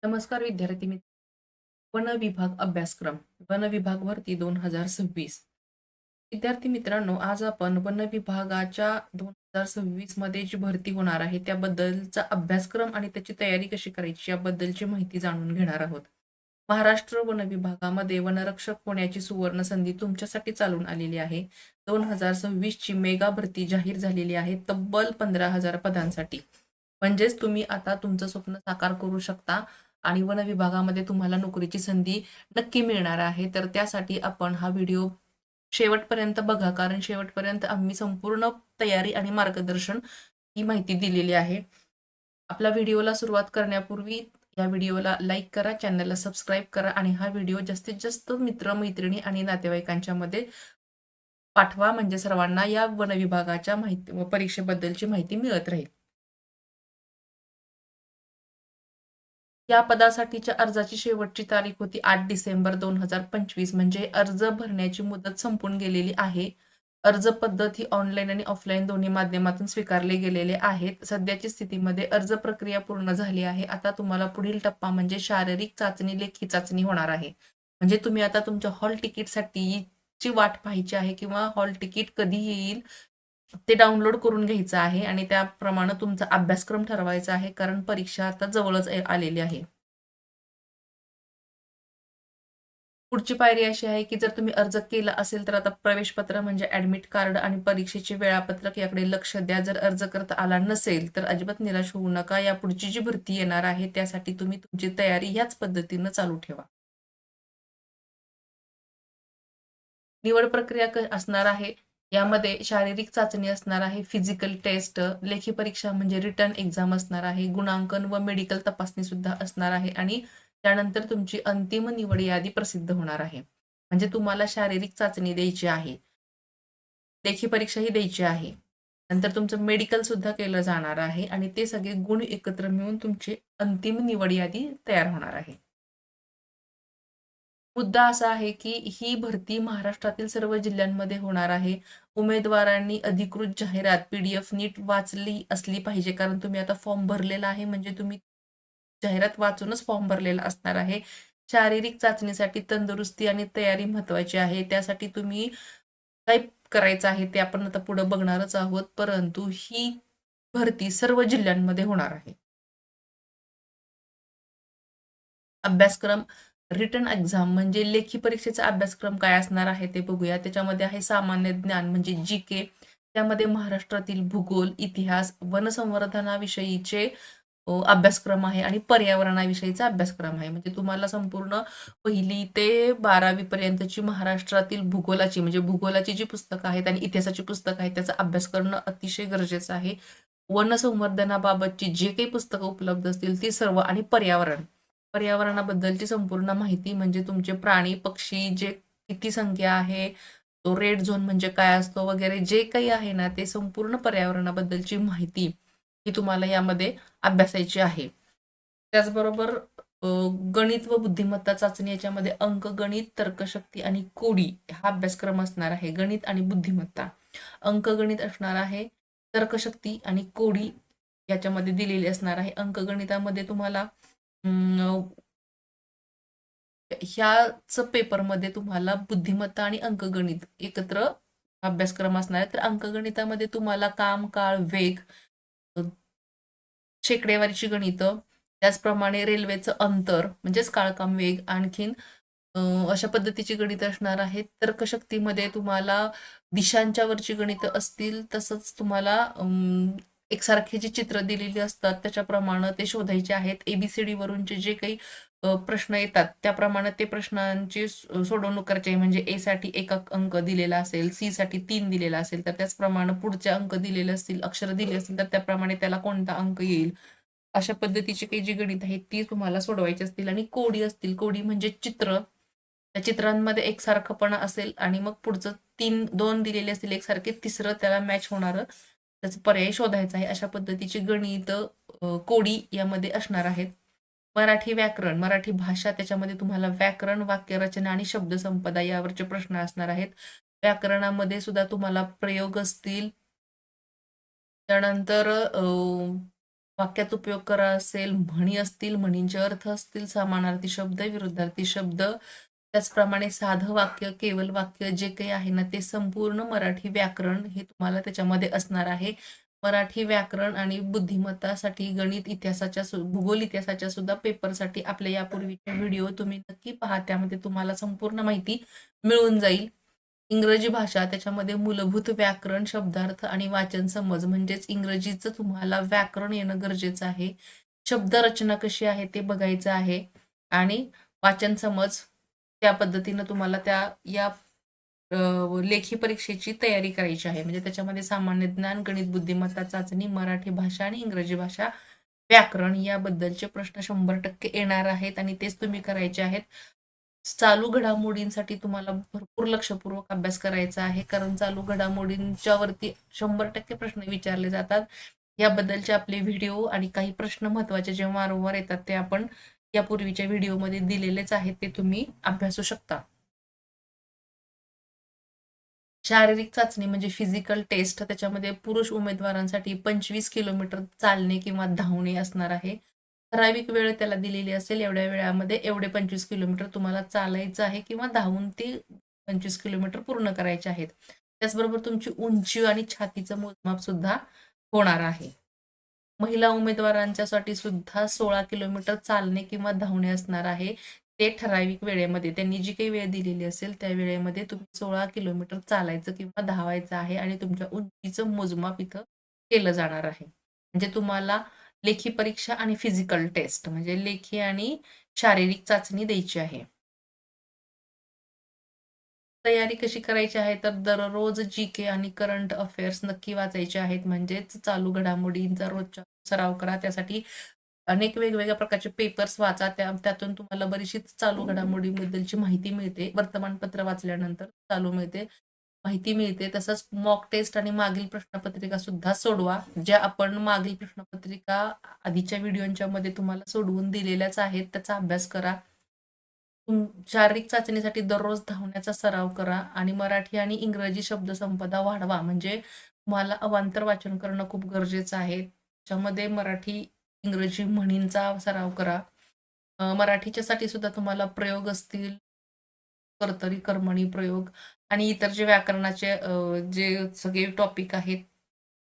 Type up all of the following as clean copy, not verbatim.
नमस्कार विद्यार्थी मित्र. वन विभाग अभ्यासक्रम वन विभाग भरती 2026. विद्यार्थी मित्रांनो, आज आपण वन विभागाच्या 2026 मध्ये जी भरती होणार आहे त्याबद्दलचा अभ्यासक्रम आणि त्याची तयारी कशी करायची याबद्दलची माहिती जाणून घेणार आहोत. महाराष्ट्र वन विभागामध्ये वनरक्षक होण्याची सुवर्ण संधी तुमच्यासाठी चालून आलेली आहे. 2026 ची मेगा भरती जाहीर झालेली आहे तब्बल 15,000 पदांसाठी. म्हणजेच तुम्ही आता तुमचं स्वप्न साकार करू शकता आणि वन विभागामध्ये तुम्हाला नोकरीची संधी नक्की मिळणार आहे. तर त्यासाठी आपण हा व्हिडिओ शेवटपर्यंत बघा, कारण शेवटपर्यंत आम्ही संपूर्ण तयारी आणि मार्गदर्शन ही माहिती दिलेली आहे. आपल्या व्हिडिओला सुरुवात करण्यापूर्वी या व्हिडिओला लाईक करा, चॅनलला सबस्क्राईब करा आणि हा व्हिडिओ जास्तीत जास्त मित्र मैत्रिणी आणि नातेवाईकांच्या मध्ये पाठवा, म्हणजे सर्वांना या वन विभागाच्या माहिती व परीक्षेबद्दलची माहिती मिळत राहील. या पदासाठीच्या अर्जाची शेवटची तारीख होती 8 डिसेंबर 2025, म्हणजे अर्ज भरण्याची मुदत संपून गेलेली आहे. अर्ज पद्धत ही ऑनलाईन आणि ऑफलाईन दोन्ही माध्यमातून स्वीकारले गेलेले आहेत. सध्याची स्थितीमध्ये अर्ज प्रक्रिया पूर्ण झाली आहे. आता तुम्हाला पुढील टप्पा म्हणजे शारीरिक चाचणी, लेखी चाचणी होणार आहे. म्हणजे तुम्ही आता तुमच्या हॉल तिकीटसाठी ची वाट पाहायची आहे किंवा हॉल तिकीट कधी येईल ते डाउनलोड करून घ्यायचं आहे आणि त्याप्रमाणे तुमचा अभ्यासक्रम ठरवायचा आहे, कारण परीक्षा आता जवळच आलेली आहे. पुढची पायरी अशी आहे, की जर तुम्ही अर्ज केला असेल तर आता प्रवेशपत्र म्हणजे ॲडमिट कार्ड आणि परीक्षेचे वेळापत्रक याकडे लक्ष द्या. जर अर्ज करता आला नसेल तर अजिबात निराश होऊ नका. यापुढची जी भरती येणार आहे त्यासाठी तुम्ही तुमची तयारी ह्याच पद्धतीनं चालू ठेवा. निवड प्रक्रिया असणार आहे. यामध्ये शारीरिक चाचणी असणार आहे, फिजिकल टेस्ट, लेखी परीक्षा म्हणजे रिटन एक्झाम असणार आहे, गुणांकन व मेडिकल तपासणी सुद्धा असणार आहे आणि त्यानंतर तुमची अंतिम निवड यादी प्रसिद्ध होणार आहे. म्हणजे तुम्हाला शारीरिक चाचणी द्यायची आहे, लेखी परीक्षाही द्यायची आहे. नंतर तुमचं मेडिकल सुद्धा केलं जाणार आहे आणि ते सगळे गुण एकत्र मिळून तुमची अंतिम निवड यादी तयार होणार आहे. मुद्दा असा आहे, की ही भरती महाराष्ट्रातील सर्व जिल्ह्यांमध्ये होणार आहे. उमेदवारांनी अधिकृत जाहिरात पी-डी-एफ नीट वाचली असली पाहिजे, कारण तुम्ही आता फॉर्म भरलेला आहे, म्हणजे तुम्ही जाहिरात वाचूनच फॉर्म भरलेला असणार आहे. शारीरिक चाचणीसाठी तंदुरुस्ती आणि तयारी महत्त्वाची आहे. त्यासाठी तुम्ही काय करायचं आहे ते आपण आता पुढे बघणारच आहोत. परंतु ही भरती सर्व जिल्ह्यांमध्ये होणार आहे. अभ्यासक्रम, रिटन एक्झाम म्हणजे लेखी परीक्षेचा अभ्यासक्रम काय असणार आहे ते बघूया. त्याच्यामध्ये आहे सामान्य ज्ञान म्हणजे जी-के. त्यामध्ये महाराष्ट्रातील भूगोल, इतिहास, वनसंवर्धनाविषयीचे अभ्यासक्रम आहे आणि पर्यावरणाविषयीचा अभ्यासक्रम आहे. म्हणजे तुम्हाला संपूर्ण 1ली ते 12वी पर्यंतची महाराष्ट्रातील भूगोलाची म्हणजे भूगोलाची जी पुस्तकं आहेत आणि इतिहासाची पुस्तकं आहेत त्याचा अभ्यास करणं अतिशय गरजेचं आहे. वनसंवर्धनाबाबतची जे काही पुस्तकं उपलब्ध असतील ती सर्व आणि पर्यावरणाबद्दलची संपूर्ण माहिती म्हणजे तुमचे प्राणी, पक्षी जे किती संख्या आहे, तो रेड झोन म्हणजे काय असतो वगैरे जे काही आहे ना, ते संपूर्ण पर्यावरणाबद्दलची माहिती ही तुम्हाला यामध्ये अभ्यासायची आहे. त्याचबरोबर अ, गणित व बुद्धिमत्ता चाचणी याच्यामध्ये अंकगणित, तर्कशक्ती आणि कोडी हा अभ्यासक्रम असणार आहे. गणित आणि बुद्धिमत्ता. अंकगणित असणार आहे, तर्कशक्ती आणि कोडी याच्यामध्ये दिलेली असणार आहे. अंकगणितामध्ये तुम्हाला ह्याच पेपरमध्ये तुम्हाला बुद्धिमत्ता आणि अंकगणित एकत्र अभ्यासक्रम असणार आहे. तर अंकगणितामध्ये तुम्हाला काम, काळ, वेग, अ, शेकडेवारीची गणितं, त्याचप्रमाणे रेल्वेचं अंतर म्हणजेच काळ, काम, वेग, आणखीन अ, अशा पद्धतीची गणितं असणार आहेत. तर्कशक्तीमध्ये तुम्हाला दिशांच्या वरची गणितं असतील, तसंच तुम्हाला एकसारखी जी चित्र दिलेली असतात त्याच्याप्रमाणे ते शोधायचे आहेत. ABCD वरूनचे जे काही प्रश्न येतात त्याप्रमाणे ते प्रश्नांची सोडवणूक करायची आहे. म्हणजे ए साठी 1 अंक दिलेला असेल, सी साठी 3 दिलेला असेल, तर त्याचप्रमाणे पुढचे अंक दिलेले असतील, अक्षर दिली असतील, तर त्याप्रमाणे त्याला कोणता अंक येईल. अशा पद्धतीची काही जी गणित आहेत ती तुम्हाला सोडवायची असतील आणि कोडी असतील. कोडी म्हणजे चित्र. त्या चित्रांमध्ये एकसारखंपणा असेल आणि मग पुढचं 2 दिलेले असतील एकसारखे, तिसरं त्याला मॅच होणारं त्याचा पर्याय शोधायचा आहे. अशा पद्धतीची गणितं कोडी यामध्ये असणार आहेत. मराठी व्याकरण, मराठी भाषा त्याच्यामध्ये तुम्हाला व्याकरण, वाक्यरचना आणि शब्दसंपदा यावरचे प्रश्न असणार आहेत. व्याकरणामध्ये सुद्धा तुम्हाला प्रयोग असतील. त्यानंतर वाक्यात उपयोग करा असेल, म्हणी असतील, म्हणींचे अर्थ असतील, समानार्थी शब्द, विरुद्धार्थी शब्द, त्याचप्रमाणे साधं वाक्य, केवळ वाक्य जे काही आहे ना, ते संपूर्ण मराठी व्याकरण हे तुम्हाला त्याच्यामध्ये असणार आहे. मराठी व्याकरण आणि बुद्धिमत्तासाठी गणित इतिहासाच्या भूगोल इतिहासाच्या सुद्धा पेपरसाठी आपल्या यापूर्वीचे व्हिडिओ तुम्ही नक्की पहा. त्यामध्ये तुम्हाला संपूर्ण माहिती मिळून जाईल. इंग्रजी भाषा त्याच्यामध्ये मूलभूत व्याकरण, शब्दार्थ आणि वाचन समज म्हणजेच इंग्रजीचं तुम्हाला व्याकरण येणं गरजेचं आहे. शब्दरचना कशी आहे ते बघायचं आहे आणि वाचन समज त्या पद्धतीनं तुम्हाला या लेखी परीक्षेची तयारी करायची आहे. म्हणजे त्याच्यामध्ये सामान्य ज्ञान, गणित, बुद्धिमत्ता चाचणी, मराठी भाषा आणि इंग्रजी भाषा व्याकरण याबद्दलचे प्रश्न 100% येणार आहेत आणि तेच तुम्ही करायचे आहेत. चालू घडामोडींसाठी तुम्हाला भरपूर लक्षपूर्वक अभ्यास करायचा आहे, कारण चालू घडामोडींच्या वरती 100% प्रश्न विचारले जातात. याबद्दलचे आपले व्हिडिओ आणि काही प्रश्न महत्त्वाचे जे वारंवार येतात ते आपण यापूर्वीच्या व्हिडिओमध्ये दिलेलेच आहेत, ते तुम्ही अभ्यासू शकता. शारीरिक चाचणी म्हणजे फिजिकल टेस्ट, त्याच्यामध्ये पुरुष उमेदवारांसाठी 25 किलोमीटर चालणे किंवा धावणे असणार आहे. ठराविक वेळ त्याला दिलेली असेल, एवढ्या वेळामध्ये एवढे 25 किलोमीटर तुम्हाला चालायचं आहे किंवा धावून ते 25 किलोमीटर पूर्ण करायचे आहेत. त्याचबरोबर तुमची उंची आणि छातीचं मोजमाप सुद्धा होणार आहे. महिला उमेदवारांच्यासाठी सुद्धा 16 किलोमीटर चालणे किंवा धावणे असणार आहे. ते ठराविक वेळेमध्ये त्यांनी जी काही वेळ दिलेली असेल त्या वेळेमध्ये तुम्ही 16 किलोमीटर चालायचं किंवा धावायचं आहे आणि तुमच्या उंचीचं मोजमाप इथं केलं जाणार आहे. म्हणजे तुम्हाला लेखी परीक्षा आणि फिजिकल टेस्ट म्हणजे लेखी आणि शारीरिक चाचणी द्यायची आहे. तयारी कशी करायची आहे तर दररोज जी-के आणि करंट अफेअर्स नक्की वाचायचे आहेत. म्हणजेच चालू घडामोडींचा रोजचा सराव करा. त्यासाठी अनेक वेगवेगळ्या प्रकारचे पेपर्स वाचा. त्यातून तुम्हाला बरीचशी चालू घडामोडींबद्दलची माहिती मिळते. वर्तमानपत्र वाचल्यानंतर चालू माहिती मिळते. तसंच मॉक टेस्ट आणि मागील प्रश्नपत्रिका सुद्धा सोडवा. ज्या आपण मागील प्रश्नपत्रिका आधीच्या व्हिडिओच्या मध्ये तुम्हाला सोडवून दिलेल्याच आहेत. त्याचा अभ्यास करा. शारीरिक चाचणीसाठी दररोज धावण्याचा सराव करा आणि मराठी आणि इंग्रजी शब्दसंपदा वाढवा. म्हणजे तुम्हाला अवांतर वाचन करणं खूप गरजेचं आहे. त्याच्यामध्ये मराठी, इंग्रजी म्हणींचा सराव करा. मराठीच्यासाठी सुद्धा तुम्हाला प्रयोग असतील, कर्तरी, कर्मणी प्रयोग आणि इतर जे व्याकरणाचे जे सगळे टॉपिक आहेत,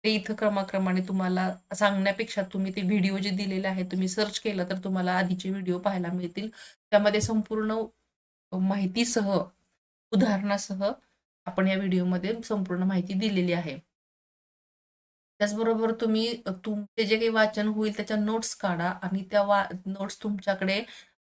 ते इथं क्रमाक्रमाने तुम्हाला सांगण्यापेक्षा तुम्ही ते व्हिडिओ जे दिलेले आहेत, तुम्ही सर्च केलं तर तुम्हाला आधीचे व्हिडिओ पाहायला मिळतील. त्यामध्ये संपूर्ण माहितीसह, उदाहरणासह आपण या व्हिडिओमध्ये संपूर्ण माहिती दिलेली आहे. त्याचबरोबर तुम्ही तुमचे जे काही वाचन होईल त्याच्या नोट्स काढा आणि त्या नोट्स तुमच्याकडे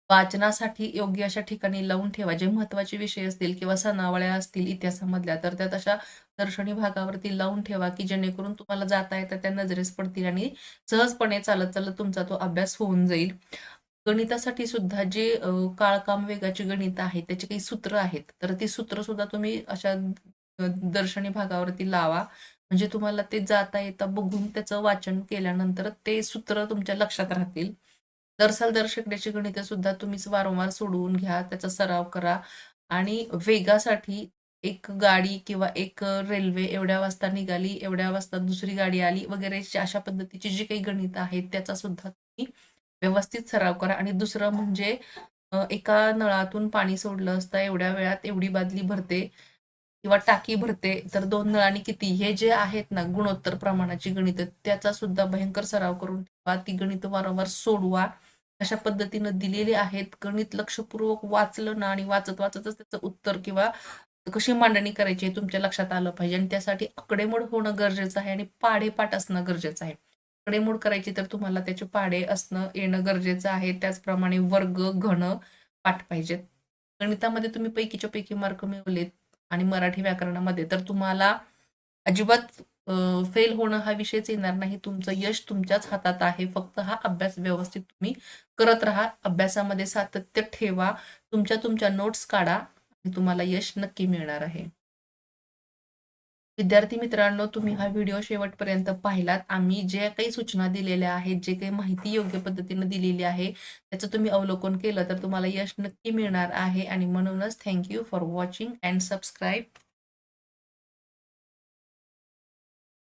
वाचनासाठी योग्य अशा ठिकाणी लावून ठेवा. जे महत्त्वाचे विषय असतील किंवा सणावळ्या असतील इतिहासामधल्या, तर त्या तशा दर्शनी भागावरती लावून ठेवा, की जेणेकरून तुम्हाला जाता येता त्या नजरेस पडतील आणि सहजपणे चालत-चालत तुमचा तो अभ्यास होऊन जाईल. गणितासाठी सुद्धा जे काळ-काम वेगाची गणित आहेत, त्याची काही सूत्र आहेत, तर ती सूत्र सुद्धा तुम्ही अशा दर्शनी भागावरती लावा. म्हणजे तुम्हाला ते जाता येता बघून त्याचं वाचन केल्यानंतर ते सूत्र तुमच्या लक्षात राहतील. दर शेकड्याची गणितं सुद्धा तुम्हीच वारंवार सोडवून घ्या, त्याचा सराव करा आणि वेगासाठी एक गाडी किंवा एक रेल्वे एवढ्या वाजता निघाली, एवढ्या वाजता दुसरी गाडी आली वगैरे अशा पद्धतीची जी काही गणितं आहेत, त्याचा सुद्धा तुम्ही व्यवस्थित सराव करा. आणि दुसरं म्हणजे एका नळातून पाणी सोडलं असतं, एवढ्या वेळात एवढी बादली भरते किंवा टाकी भरते, तर 2 नळांनी किती? हे जे आहेत ना गुणोत्तर प्रमाणाची गणितं, त्याचा सुद्धा भयंकर सराव करून ठेवा. ती गणितं वारंवार सोडवा. अशा पद्धतीनं दिलेली आहेत. गणित लक्षपूर्वक वाचलं ना आणि वाचत-वाचतच त्याचं उत्तर किंवा कशी मांडणी करायची हे तुमच्या लक्षात आलं पाहिजे आणि त्यासाठी आकडेमोड होणं गरजेचं आहे आणि पाढेपाठ असणं गरजेचं आहे. आकडेमोड करायची तर तुम्हाला त्याचे पाढे असणं येणं गरजेचं आहे. त्याचप्रमाणे वर्ग, घन पाठ पाहिजेत. गणितामध्ये तुम्ही पैकीच्या पैकी मार्क मिळवलेत आणि मराठी व्याकरणामध्ये तर तुम्हाला अजिबात फेल होणं हा विषयच येणार नाही. तुमचं यश तुमच्याच हातात आहे. फक्त हा अभ्यास व्यवस्थित तुम्ही करत राहा. अभ्यासामध्ये सातत्य ठेवा. तुमच्या नोट्स काढा आणि तुम्हाला यश नक्की मिळणार आहे. विद्यार्थी मित्रांनो, तुम्ही हा व्हिडिओ शेवटपर्यंत पाहिलात. आम्ही जे काही सूचना दिलेल्या आहेत, जे काही माहिती योग्य पद्धतीने दिलेली आहे, त्याचं तुम्ही अवलोकन केलं तर तुम्हाला यश नक्की मिळणार आहे आणि म्हणूनच thank you for watching and subscribe.